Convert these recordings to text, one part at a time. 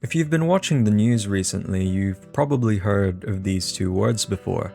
If you've been watching the news recently, you've probably heard of these two words before.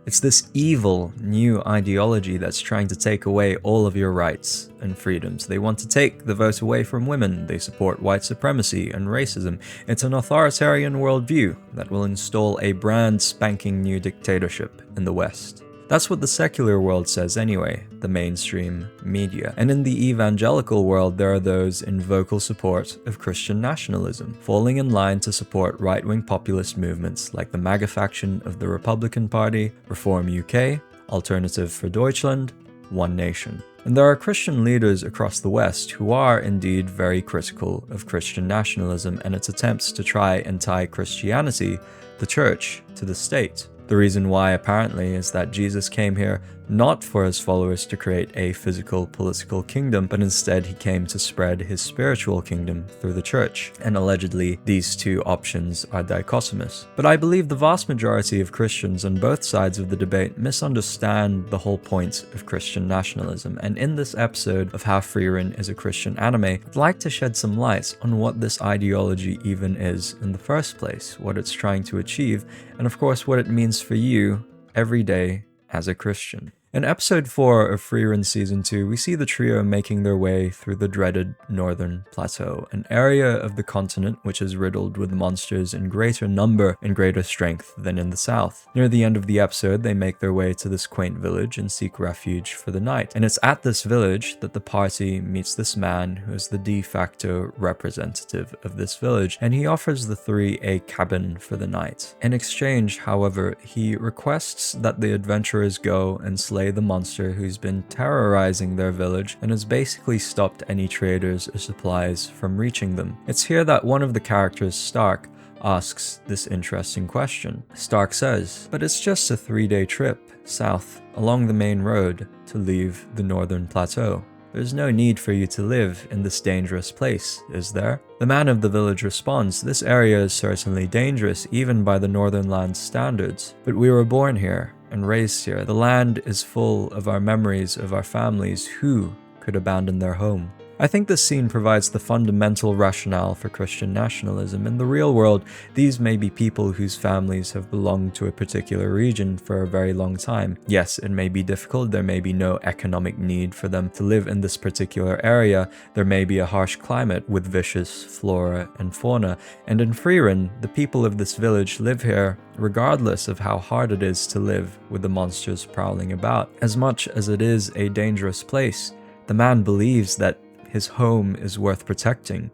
It's this evil new ideology that's trying to take away all of your rights and freedoms. They want to take the vote away from women, they support white supremacy and racism. It's an authoritarian worldview that will install a brand spanking new dictatorship in the West. That's what the secular world says anyway, the mainstream media. And in the evangelical world, there are those in vocal support of Christian nationalism, falling in line to support right-wing populist movements like the MAGA faction of the Republican Party, Reform UK, Alternative for Deutschland, One Nation. And there are Christian leaders across the West who are indeed very critical of Christian nationalism and its attempts to try and tie Christianity, the church, to the state. The reason why, apparently, is that Jesus came here not for his followers to create a physical political kingdom, but instead he came to spread his spiritual kingdom through the church. And allegedly, these two options are dichotomous. But I believe the vast majority of Christians on both sides of the debate misunderstand the whole point of Christian nationalism. And in this episode of How Frieren is a Christian Anime, I'd like to shed some light on what this ideology even is in the first place, what it's trying to achieve, and of course what it means for you every day as a Christian. In episode 4 of Frieren Season 2, we see the trio making their way through the dreaded Northern Plateau, an area of the continent which is riddled with monsters in greater number and greater strength than in the south. Near the end of the episode, they make their way to this quaint village and seek refuge for the night. And it's at this village that the party meets this man who is the de facto representative of this village, and he offers the three a cabin for the night. In exchange, however, he requests that the adventurers go and slay the monster who's been terrorizing their village and has basically stopped any traders or supplies from reaching them. It's here that one of the characters, Stark, asks this interesting question. Stark says, "But it's just a 3-day trip south along the main road to leave the Northern Plateau. There's no need for you to live in this dangerous place, is there?" The man of the village responds, "This area is certainly dangerous even by the Northern Land's standards, but we were born here and raised here. The land is full of our memories of our families who could abandon their home." I think this scene provides the fundamental rationale for Christian nationalism. In the real world, these may be people whose families have belonged to a particular region for a very long time. Yes, it may be difficult, there may be no economic need for them to live in this particular area, there may be a harsh climate with vicious flora and fauna, and in Frieren, the people of this village live here regardless of how hard it is to live with the monsters prowling about. As much as it is a dangerous place, the man believes that his home is worth protecting.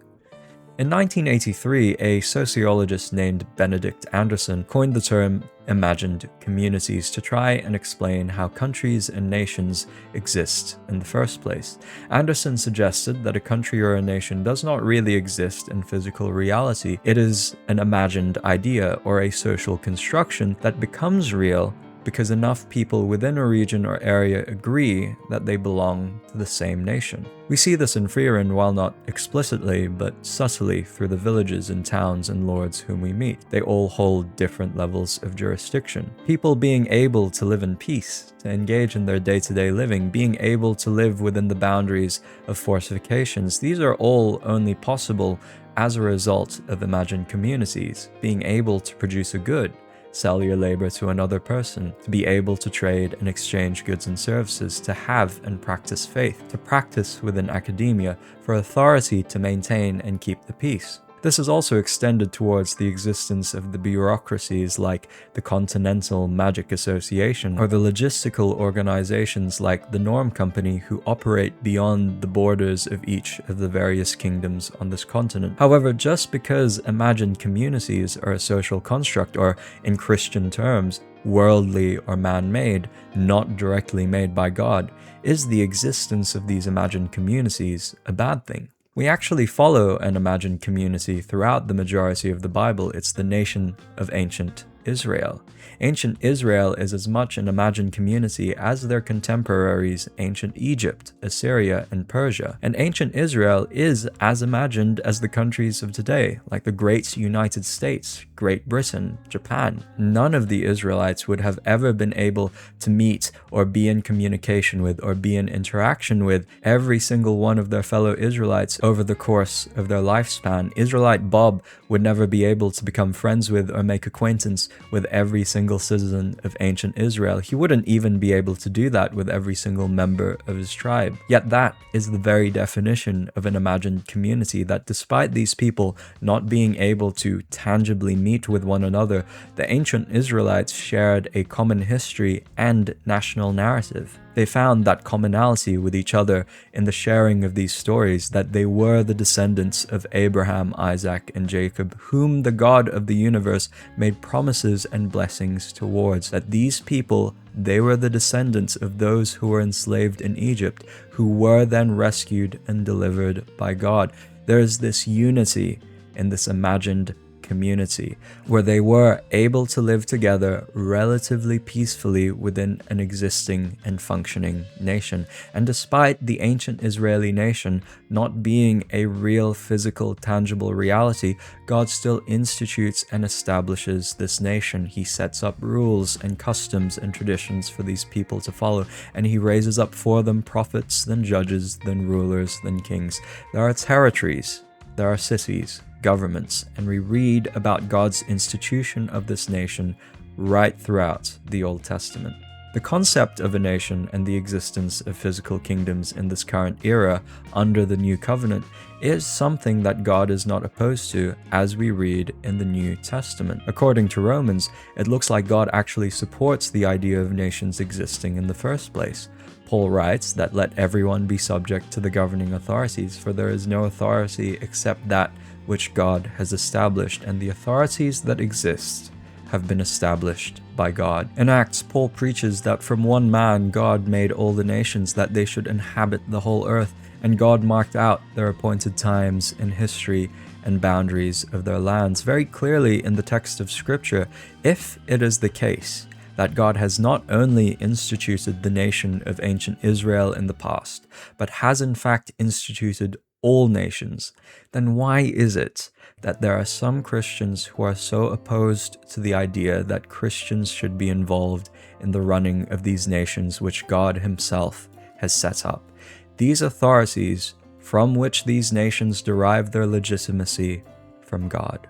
In 1983, a sociologist named Benedict Anderson coined the term imagined communities to try and explain how countries and nations exist in the first place. Anderson suggested that a country or a nation does not really exist in physical reality. It is an imagined idea or a social construction that becomes real because enough people within a region or area agree that they belong to the same nation. We see this in Frieren, while not explicitly, but subtly through the villages and towns and lords whom we meet. They all hold different levels of jurisdiction. People being able to live in peace, to engage in their day-to-day living, being able to live within the boundaries of fortifications, these are all only possible as a result of imagined communities, being able to produce a good, sell your labor to another person, to be able to trade and exchange goods and services, to have and practice faith, to practice within academia, for authority to maintain and keep the peace. This is also extended towards the existence of the bureaucracies like the Continental Magic Association or the logistical organizations like the Norm Company who operate beyond the borders of each of the various kingdoms on this continent. However, just because imagined communities are a social construct or, in Christian terms, worldly or man-made, not directly made by God, is the existence of these imagined communities a bad thing? We actually follow an imagined community throughout the majority of the Bible. It's the nation of ancient Israel. Ancient Israel is as much an imagined community as their contemporaries ancient Egypt, Assyria, and Persia. And ancient Israel is as imagined as the countries of today, like the great United States, Great Britain, Japan. None of the Israelites would have ever been able to meet or be in communication with or be in interaction with every single one of their fellow Israelites over the course of their lifespan. Israelite Bob would never be able to become friends with or make acquaintance with every single citizen of ancient Israel. He wouldn't even be able to do that with every single member of his tribe. Yet that is the very definition of an imagined community, that despite these people not being able to tangibly meet with one another, the ancient Israelites shared a common history and national narrative. They found that commonality with each other in the sharing of these stories, that they were the descendants of Abraham, Isaac, and Jacob, whom the God of the universe made promises and blessings towards, that these people, they were the descendants of those who were enslaved in Egypt, who were then rescued and delivered by God. There is this unity in this imagined community where they were able to live together relatively peacefully within an existing and functioning nation. And despite the ancient Israeli nation not being a real physical tangible reality, God still institutes and establishes this nation. He sets up rules and customs and traditions for these people to follow, and he raises up for them prophets, then judges, then rulers, then kings. There are territories, there are cities, governments, and we read about God's institution of this nation right throughout the Old Testament. The concept of a nation and the existence of physical kingdoms in this current era under the New Covenant is something that God is not opposed to, as we read in the New Testament. According to Romans, it looks like God actually supports the idea of nations existing in the first place. Paul writes that let everyone be subject to the governing authorities, for there is no authority except that which God has established, and the authorities that exist have been established by God. In Acts, Paul preaches that from one man God made all the nations, that they should inhabit the whole earth, and God marked out their appointed times in history and boundaries of their lands. Very clearly in the text of Scripture, if it is the case that God has not only instituted the nation of ancient Israel in the past, but has in fact instituted all nations, then why is it that there are some Christians who are so opposed to the idea that Christians should be involved in the running of these nations which God himself has set up? These authorities from which these nations derive their legitimacy from God.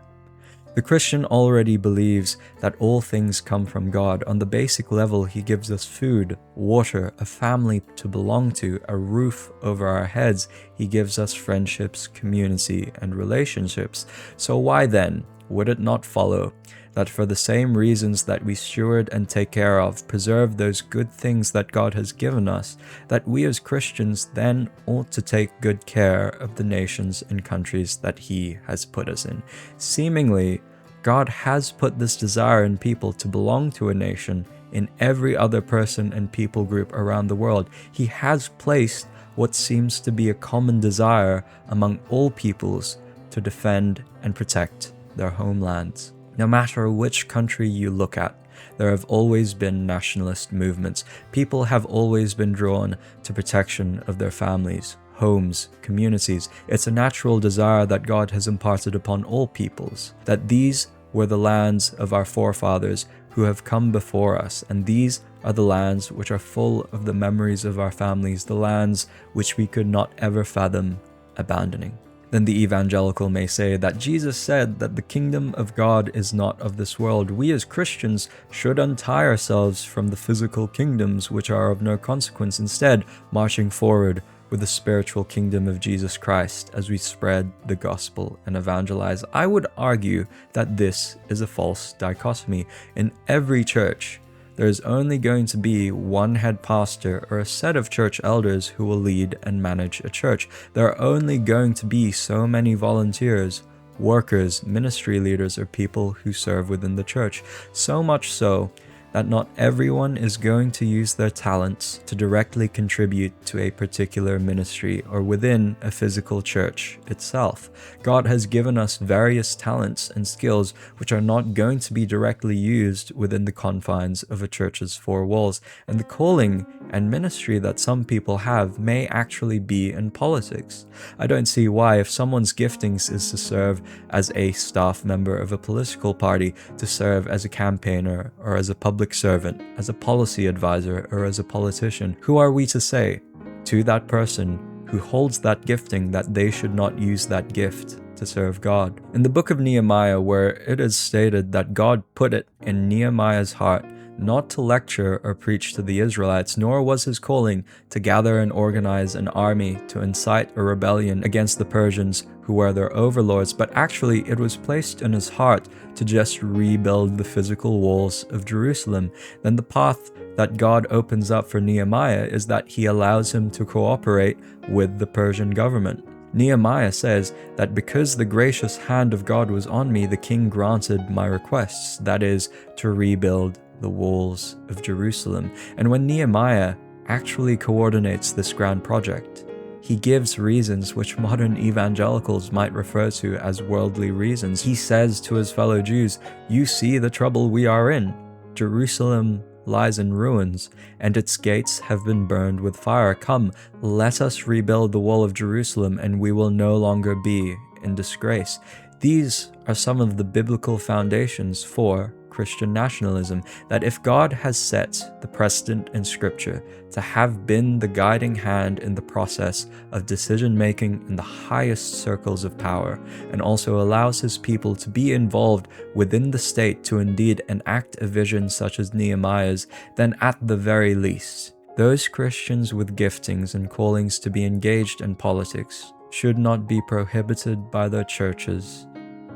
The Christian already believes that all things come from God. On the basic level, he gives us food, water, a family to belong to, a roof over our heads. He gives us friendships, community, and relationships. So why then would it not follow that for the same reasons that we steward and take care of, preserve those good things that God has given us, that we as Christians then ought to take good care of the nations and countries that he has put us in? Seemingly, God has put this desire in people to belong to a nation in every other person and people group around the world. He has placed what seems to be a common desire among all peoples to defend and protect their homelands. No matter which country you look at, there have always been nationalist movements. People have always been drawn to protection of their families, homes, communities. It's a natural desire that God has imparted upon all peoples, that these were the lands of our forefathers who have come before us, and these are the lands which are full of the memories of our families, the lands which we could not ever fathom abandoning. Then the evangelical may say that Jesus said that the kingdom of God is not of this world. We as Christians should untie ourselves from the physical kingdoms which are of no consequence, instead marching forward with the spiritual kingdom of Jesus Christ as we spread the gospel and evangelize. I would argue that this is a false dichotomy. In every church, there is only going to be one head pastor or a set of church elders who will lead and manage a church. There are only going to be so many volunteers, workers, ministry leaders, or people who serve within the church. So much so that not everyone is going to use their talents to directly contribute to a particular ministry or within a physical church itself. God has given us various talents and skills which are not going to be directly used within the confines of a church's four walls, and the calling and ministry that some people have may actually be in politics. I don't see why, if someone's giftings is to serve as a staff member of a political party, to serve as a campaigner or as a public servant, as a policy advisor or as a politician, who are we to say to that person who holds that gifting that they should not use that gift to serve God? In the book of Nehemiah, where it is stated that God put it in Nehemiah's heart not to lecture or preach to the Israelites, nor was his calling to gather and organize an army to incite a rebellion against the Persians who were their overlords, but actually it was placed in his heart to just rebuild the physical walls of Jerusalem. Then the path that God opens up for Nehemiah is that he allows him to cooperate with the Persian government. Nehemiah says that because the gracious hand of God was on me, the king granted my requests, that is, to rebuild the walls of Jerusalem. And when Nehemiah actually coordinates this grand project, he gives reasons which modern evangelicals might refer to as worldly reasons. He says to his fellow Jews, "You see the trouble we are in. Jerusalem lies in ruins, and its gates have been burned with fire. Come, let us rebuild the wall of Jerusalem, and we will no longer be in disgrace." These are some of the biblical foundations for Christian nationalism, that if God has set the precedent in Scripture to have been the guiding hand in the process of decision-making in the highest circles of power, and also allows his people to be involved within the state to indeed enact a vision such as Nehemiah's, then at the very least, those Christians with giftings and callings to be engaged in politics should not be prohibited by their churches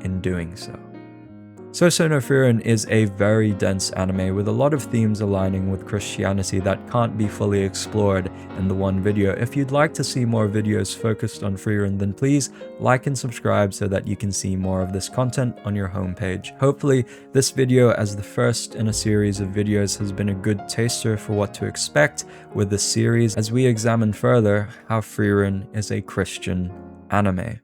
in doing so. Sousou no Frieren is a very dense anime with a lot of themes aligning with Christianity that can't be fully explored in the one video. If you'd like to see more videos focused on Frieren, then please like and subscribe so that you can see more of this content on your homepage. Hopefully, this video as the first in a series of videos has been a good taster for what to expect with this series as we examine further how Frieren is a Christian anime.